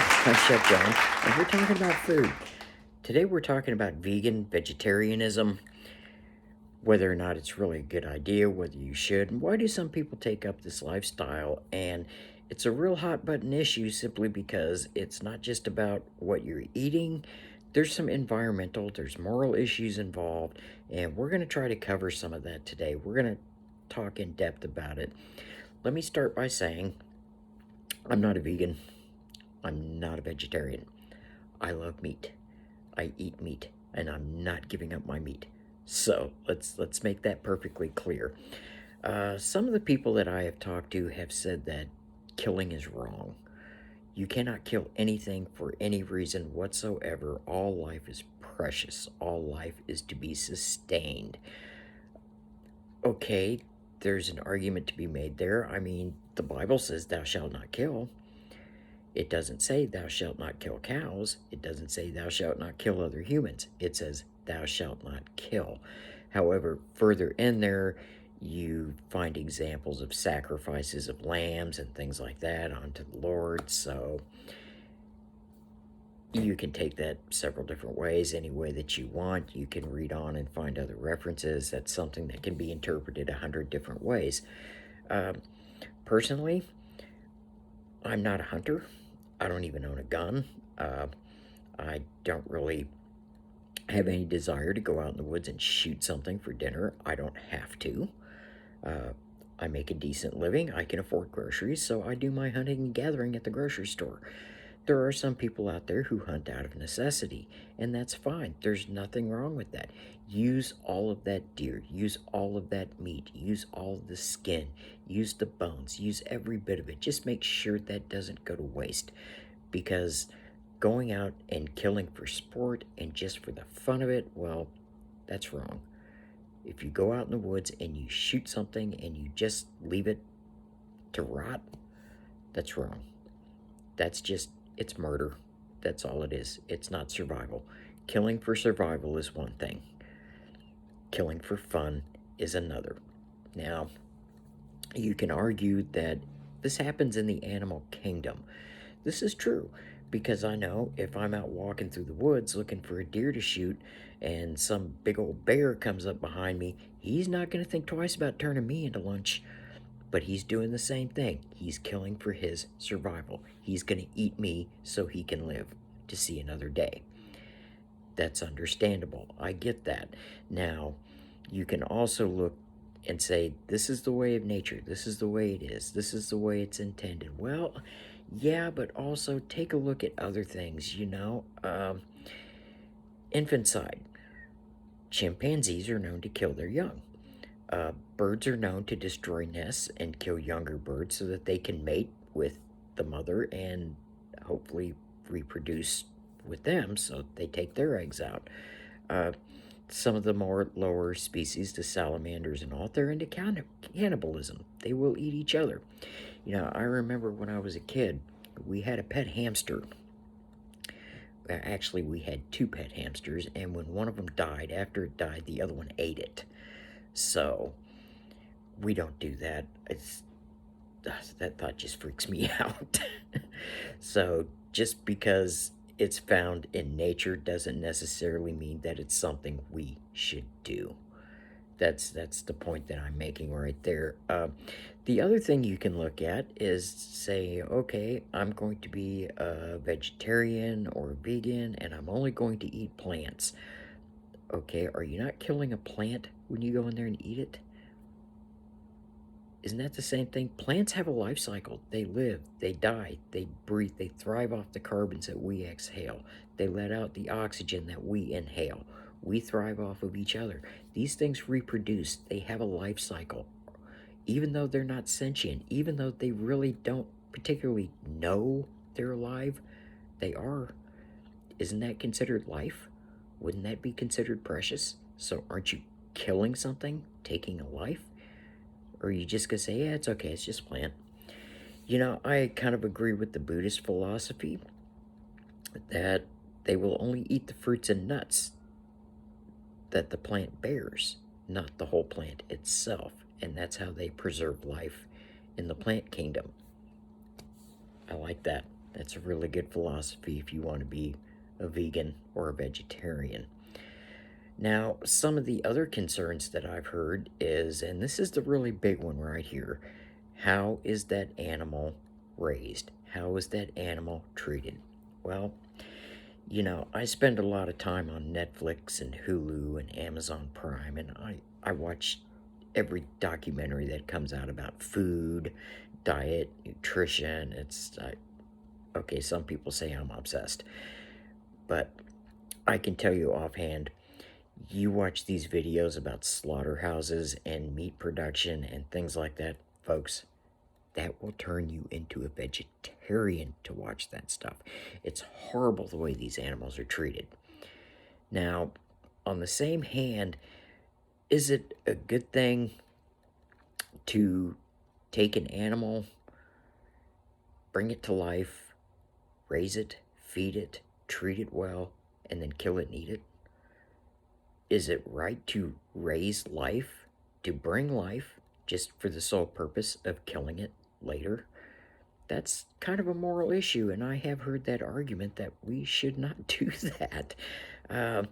Hi, Chef John, and we're talking about food. Today we're talking about vegan vegetarianism, whether or not it's really a good idea, whether you should, and why do some people take up this lifestyle. And it's a real hot button issue simply because it's not just about what you're eating. There's some environmental, there's moral issues involved, and we're going to try to cover some of that today. We're going to talk in depth about it. Let me start by saying I'm not a vegan. I'm not a vegetarian. I love meat. I eat meat, and I'm not giving up my meat. So let's make that perfectly clear. Some of the people that I have talked to have said that killing is wrong. You cannot kill anything for any reason whatsoever. All life is precious. All life is to be sustained. Okay, there's an argument to be made there. I mean, the Bible says, "Thou shalt not kill." It doesn't say thou shalt not kill cows. It doesn't say thou shalt not kill other humans. It says thou shalt not kill. However, further in there, you find examples of sacrifices of lambs and things like that unto the Lord. So you can take that several different ways, any way that you want. You can read on and find other references. That's something that can be interpreted 100 different ways. Personally, I'm not a hunter. I don't even own a gun. I don't really have any desire to go out in the woods and shoot something for dinner. I don't have to. I make a decent living. I can afford groceries, so I do my hunting and gathering at the grocery store. There are some people out there who hunt out of necessity, and that's fine. There's nothing wrong with that. Use all of that deer, use all of that meat, use all of the skin, use the bones, use every bit of it. Just make sure that doesn't go to waste, because going out and killing for sport and just for the fun of it, well, that's wrong. If you go out in the woods and you shoot something and you just leave it to rot, that's wrong. That's just, it's murder. That's all it is. It's not survival. Killing for survival is one thing. Killing for fun is another. Now, you can argue that this happens in the animal kingdom. This is true, because I know if I'm out walking through the woods looking for a deer to shoot and some big old bear comes up behind me, he's not going to think twice about turning me into lunch. But he's doing the same thing. He's killing for his survival. He's going to eat me so he can live to see another day. That's understandable. I get that. Now, you can also look and say, this is the way of nature. This is the way it is. This is the way it's intended. Well, yeah, but also take a look at other things, infanticide. Chimpanzees are known to kill their young. Birds are known to destroy nests and kill younger birds so that they can mate with the mother and hopefully reproduce with them so they take their eggs out. Some of the more lower species, the salamanders and all, they're into cannibalism. They will eat each other. I remember when I was a kid, we had a pet hamster. Actually, we had two pet hamsters, and when one of them died, after it died, the other one ate it. So we don't do that. That thought just freaks me out. So just because it's found in nature doesn't necessarily mean that it's something we should do. That's the point that I'm making right there. The other thing you can look at is say, okay, I'm going to be a vegetarian or vegan, and I'm only going to eat plants. Okay, are you not killing a plant when you go in there and eat it? Isn't that the same thing? Plants have a life cycle. They live, they die, they breathe, they thrive off the carbons that we exhale. They let out the oxygen that we inhale. We thrive off of each other. These things reproduce. They have a life cycle. Even though they're not sentient, even though they really don't particularly know they're alive, they are. Isn't that considered life? Wouldn't that be considered precious? So aren't you killing something, taking a life? Or are you just going to say, yeah, it's okay, it's just a plant? I kind of agree with the Buddhist philosophy that they will only eat the fruits and nuts that the plant bears, not the whole plant itself. And that's how they preserve life in the plant kingdom. I like that. That's a really good philosophy if you want to be a vegan or a vegetarian. Now, some of the other concerns that I've heard is, and this is the really big one right here, how is that animal raised? How is that animal treated? Well, I spend a lot of time on Netflix and Hulu and Amazon Prime, and I watch every documentary that comes out about food, diet, nutrition. Okay, some people say I'm obsessed, but I can tell you offhand, you watch these videos about slaughterhouses and meat production and things like that, folks, that will turn you into a vegetarian to watch that stuff. It's horrible the way these animals are treated. Now, on the same hand, is it a good thing to take an animal, bring it to life, raise it, feed it, treat it well, and then kill it and eat it? Is it right to raise life, to bring life, just for the sole purpose of killing it later? That's kind of a moral issue, and I have heard that argument that we should not do that. Uh,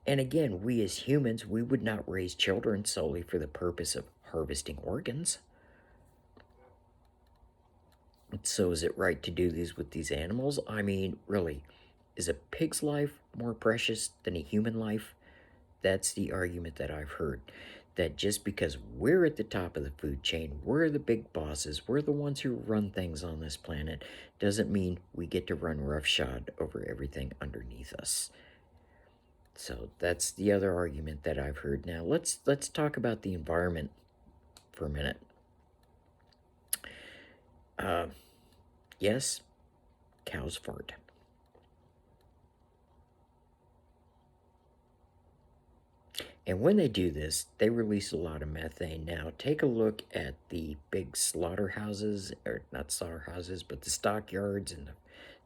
and again, we as humans, we would not raise children solely for the purpose of harvesting organs. So is it right to do these with these animals? I mean, really, is a pig's life more precious than a human life? That's the argument that I've heard. That just because we're at the top of the food chain, we're the big bosses, we're the ones who run things on this planet, doesn't mean we get to run roughshod over everything underneath us. So that's the other argument that I've heard. Now let's talk about the environment for a minute. Yes, cows fart. And when they do this, they release a lot of methane. Now, take a look at the big slaughterhouses, or not slaughterhouses, but the stockyards and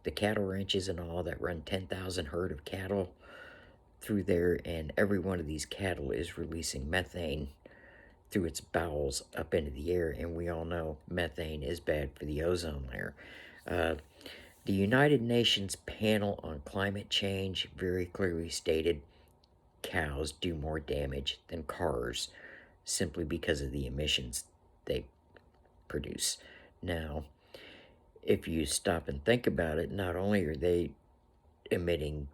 the cattle ranches and all that run 10,000 herd of cattle through there. And every one of these cattle is releasing methane through its bowels up into the air. And we all know methane is bad for the ozone layer. The United Nations Panel on Climate Change very clearly stated cows do more damage than cars simply because of the emissions they produce. Now, if you stop and think about it, not only are they emitting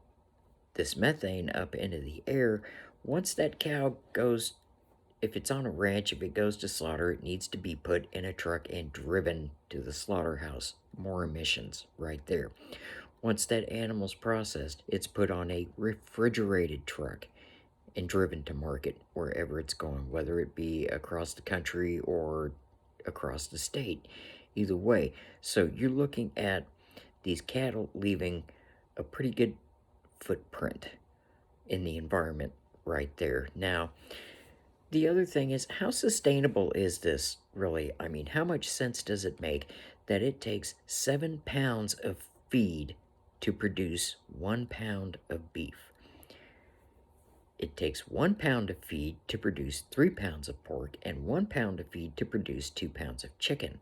this methane up into the air, once that cow goes, if it's on a ranch, if it goes to slaughter, it needs to be put in a truck and driven to the slaughterhouse. More emissions right there. Once that animal's processed, it's put on a refrigerated truck and driven to market wherever it's going, whether it be across the country or across the state. Either way. So you're looking at these cattle leaving a pretty good footprint in the environment right there. Now, the other thing is, how sustainable is this really? I mean, how much sense does it make that it takes 7 pounds of feed to produce 1 pound of beef? It takes 1 pound of feed to produce 3 pounds of pork and 1 pound of feed to produce 2 pounds of chicken.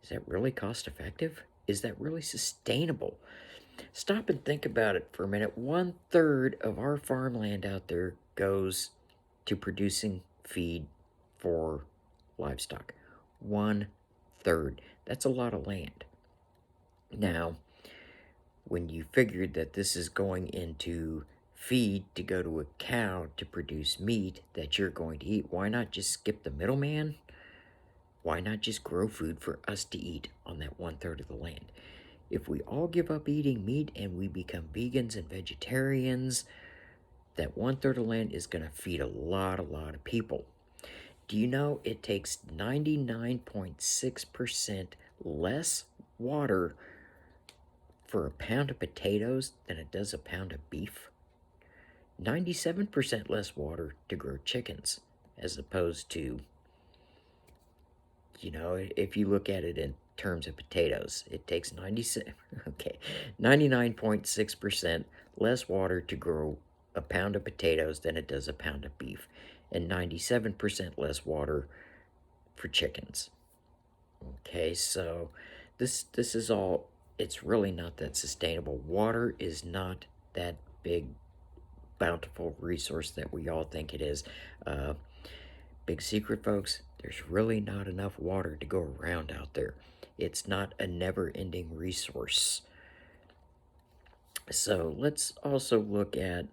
Is that really cost effective? Is that really sustainable? Stop and think about it for a minute. 1/3 of our farmland out there goes to producing feed for livestock. 1/3. That's a lot of land. Now, when you figured that this is going into feed to go to a cow to produce meat that you're going to eat, why not just skip the middleman? Why not just grow food for us to eat on that 1/3 of the land? If we all give up eating meat and we become vegans and vegetarians, that 1/3 of land is going to feed a lot of people. Do you know it takes 99.6% less water for a pound of potatoes than it does a pound of beef? 97% less water to grow chickens, as opposed to, if you look at it in terms of potatoes, it takes 99.6% less water to grow a pound of potatoes than it does a pound of beef, and 97% less water for chickens. Okay, so this is all it's really not that sustainable. Water is not that big, bountiful resource that we all think it is. Uh, Big secret, folks, there's really not enough water to go around out there. It's not a never ending resource. So let's also look at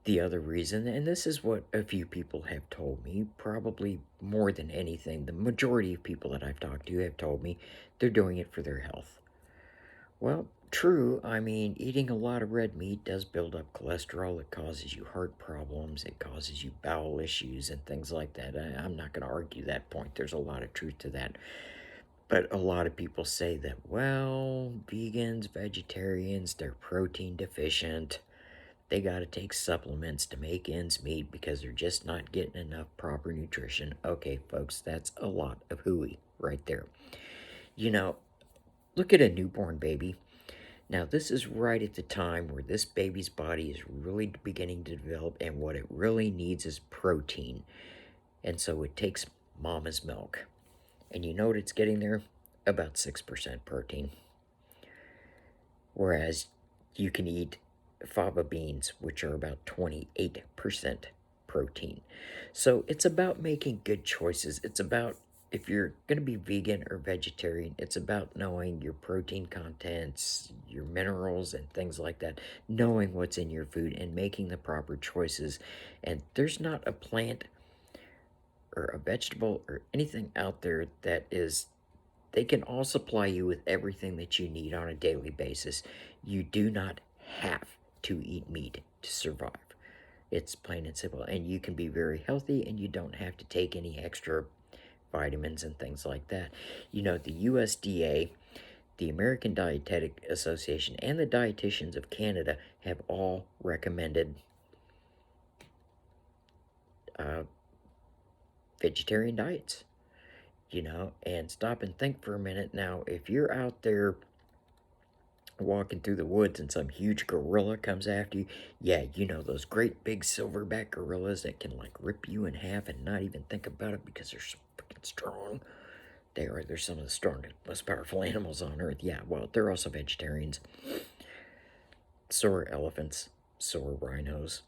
the other reason, and this is what a few people have told me, probably more than anything. The majority of people that I've talked to have told me they're doing it for their health. Well, true. I mean, eating a lot of red meat does build up cholesterol. It causes you heart problems. It causes you bowel issues and things like that. I'm not going to argue that point. There's a lot of truth to that. But a lot of people say that, well, vegans, vegetarians, they're protein deficient. They got to take supplements to make ends meet because they're just not getting enough proper nutrition. Okay, folks, that's a lot of hooey right there. You know, look at a newborn baby. Now, this is right at the time where this baby's body is really beginning to develop, and what it really needs is protein. And so it takes mama's milk. And you know what it's getting there? About 6% protein. Whereas you can eat fava beans, which are about 28% protein. So it's about making good choices. It's about, if you're going to be vegan or vegetarian, it's about knowing your protein contents, your minerals, and things like that, knowing what's in your food and making the proper choices. And there's not a plant or a vegetable or anything out there that is, they can all supply you with everything that you need on a daily basis. You do not have to eat meat to survive. It's plain and simple. And you can be very healthy and you don't have to take any extra vitamins and things like that. You know, the USDA, the American Dietetic Association, and the Dietitians of Canada have all recommended vegetarian diets. You know, and stop and think for a minute. Now, if you're out there walking through the woods and some huge gorilla comes after you, yeah, you know, those great big silverback gorillas that can like rip you in half and not even think about it because they're so freaking strong. They're some of the strongest, most powerful animals on earth. Yeah, well, they're also vegetarians. So are elephants, so are rhinos.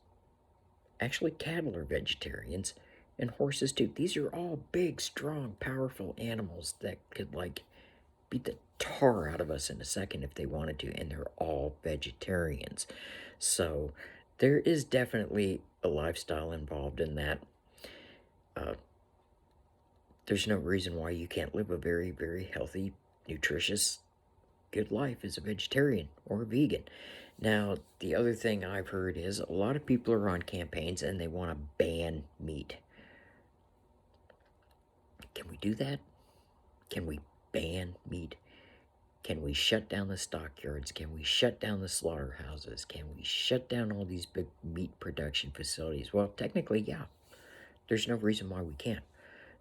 Actually, cattle are vegetarians, and horses too. These are all big, strong, powerful animals that could like beat the tar out of us in a second if they wanted to, and they're all vegetarians. So there is definitely a lifestyle involved in that. There's no reason why you can't live a very, very healthy, nutritious, good life as a vegetarian or a vegan. Now, the other thing I've heard is a lot of people are on campaigns and they want to ban meat. Can we do that? Can we ban meat? Can we shut down the stockyards? Can we shut down the slaughterhouses? Can we shut down all these big meat production facilities? Well, technically, yeah. There's no reason why we can't.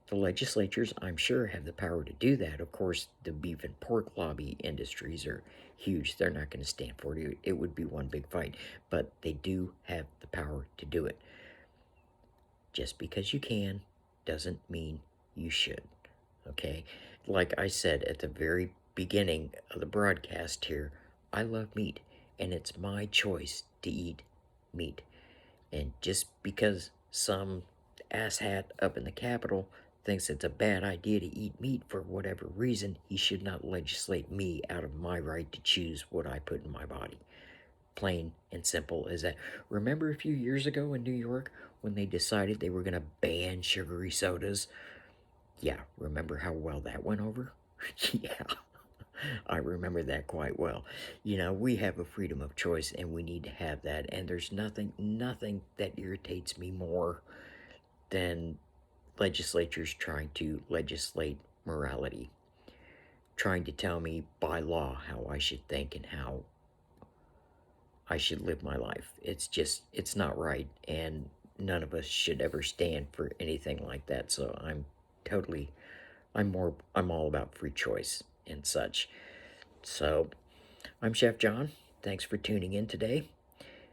The legislatures, I'm sure, have the power to do that. Of course, the beef and pork lobby industries are huge. They're not going to stand for it. It would be one big fight. But they do have the power to do it. Just because you can doesn't mean you should. Okay? Like I said at the very beginning of the broadcast here, I love meat, and it's my choice to eat meat. And just because some asshat up in the Capitol thinks it's a bad idea to eat meat for whatever reason, he should not legislate me out of my right to choose what I put in my body. Plain and simple as that. Remember a few years ago in New York when they decided they were going to ban sugary sodas? Yeah, remember how well that went over? Yeah, I remember that quite well. You know, we have a freedom of choice and we need to have that. And there's nothing that irritates me more than legislatures trying to legislate morality, trying to tell me by law how I should think and how I should live my life. It's not right. And none of us should ever stand for anything like that. So I'm all about free choice and such. So I'm Chef John. Thanks for tuning in today.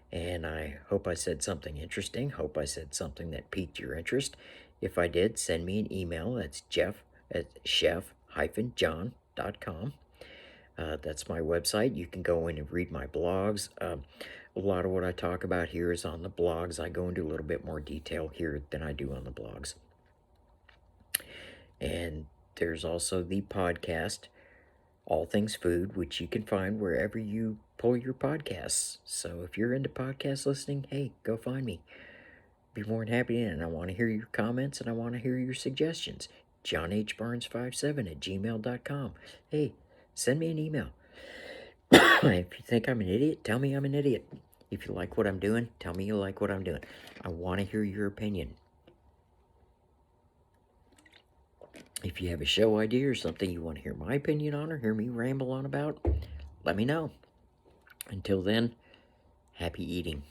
And I hope I said something interesting. Hope I said something that piqued your interest. If I did, send me an email. That's Jeff at chef-john.com. That's my website. You can go in and read my blogs. A lot of what I talk about here is on the blogs. I go into a little bit more detail here than I do on the blogs. And there's also the podcast, All Things Food, which you can find wherever you pull your podcasts. So if you're into podcast listening, hey, go find me. Be more than happy to, and I want to hear your comments and I want to hear your suggestions. johnhbarnes57@gmail.com. Hey, send me an email. If you think I'm an idiot, tell me I'm an idiot. If you like what I'm doing, tell me you like what I'm doing. I want to hear your opinion. If you have a show idea or something you want to hear my opinion on or hear me ramble on about, let me know. Until then, happy eating.